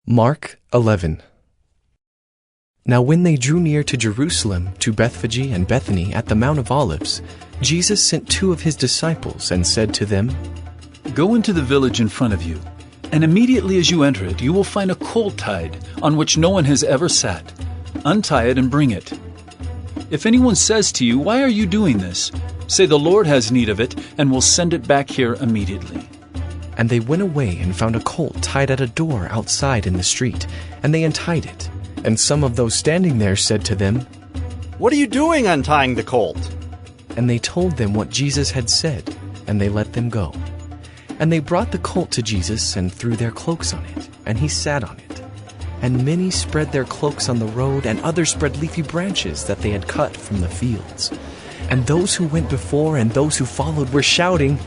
Mark 11. Now when they drew near to Jerusalem, to Bethphage and Bethany at the Mount of Olives, Jesus sent 2 of his disciples and said to them, Go into the village in front of you, and immediately as you enter it, you will find a colt tied, on which no one has ever sat. Untie it and bring it. If anyone says to you, Why are you doing this? Say the Lord has need of it, and will send it back here immediately. And they went away and found a colt tied at a door outside in the street, and they untied it. And some of those standing there said to them, What are you doing untying the colt? And they told them what Jesus had said, and they let them go. And they brought the colt to Jesus and threw their cloaks on it, and he sat on it. And many spread their cloaks on the road, and others spread leafy branches that they had cut from the fields. And those who went before and those who followed were shouting,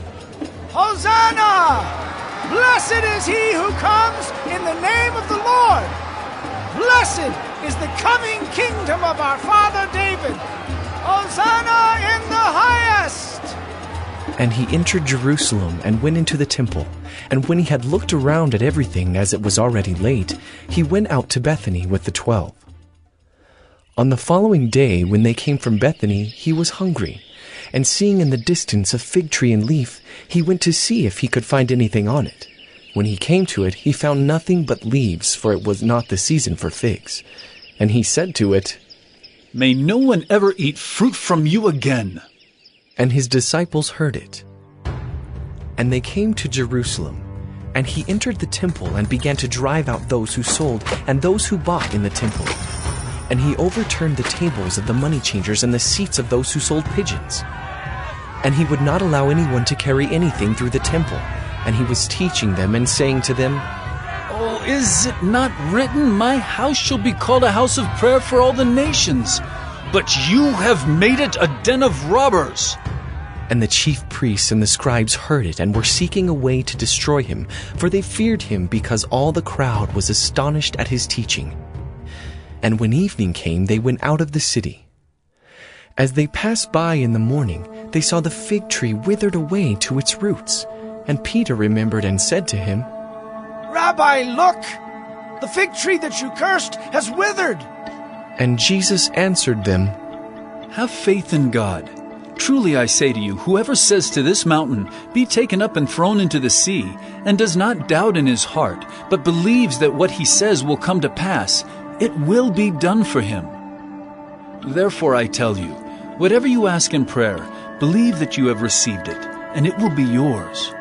Hosanna! Blessed is he who comes in the name of the Lord! Blessed is the coming kingdom of our father David! Hosanna in the highest! And he entered Jerusalem and went into the temple. And when he had looked around at everything as it was already late, he went out to Bethany with the 12. On the following day, when they came from Bethany, he was hungry. And seeing in the distance a fig tree in leaf, he went to see if he could find anything on it. When he came to it, he found nothing but leaves, for it was not the season for figs. And he said to it, May no one ever eat fruit from you again. And his disciples heard it. And they came to Jerusalem. And he entered the temple and began to drive out those who sold and those who bought in the temple. And he overturned the tables of the money changers and the seats of those who sold pigeons. And he would not allow anyone to carry anything through the temple. And he was teaching them and saying to them, Oh, is it not written, My house shall be called a house of prayer for all the nations? But you have made it a den of robbers. And the chief priests and the scribes heard it and were seeking a way to destroy him, for they feared him because all the crowd was astonished at his teaching. And when evening came, they went out of the city. As they passed by in the morning, they saw the fig tree withered away to its roots. And Peter remembered and said to him, Rabbi, look! The fig tree that you cursed has withered! And Jesus answered them, Have faith in God. Truly I say to you, whoever says to this mountain, Be taken up and thrown into the sea, and does not doubt in his heart, but believes that what he says will come to pass, it will be done for him. Therefore I tell you, whatever you ask in prayer, believe that you have received it, and it will be yours.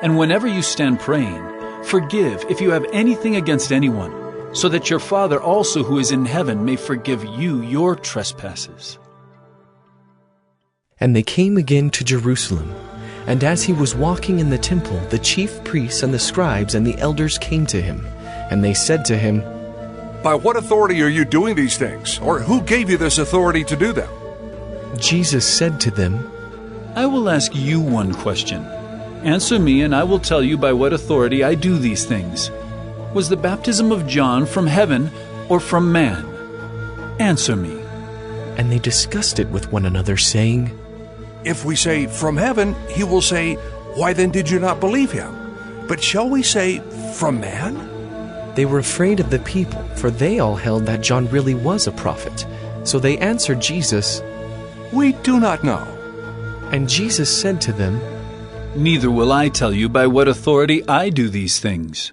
And whenever you stand praying, forgive if you have anything against anyone, so that your Father also who is in heaven may forgive you your trespasses. And they came again to Jerusalem. And as he was walking in the temple, the chief priests and the scribes and the elders came to him. And they said to him, By what authority are you doing these things? Or who gave you this authority to do them? Jesus said to them, I will ask you one question. Answer me, and I will tell you by what authority I do these things. Was the baptism of John from heaven or from man? Answer me. And they discussed it with one another, saying, If we say, from heaven, he will say, Why then did you not believe him? But shall we say, from man? They were afraid of the people, for they all held that John really was a prophet. So they answered Jesus, We do not know. And Jesus said to them, Neither will I tell you by what authority I do these things.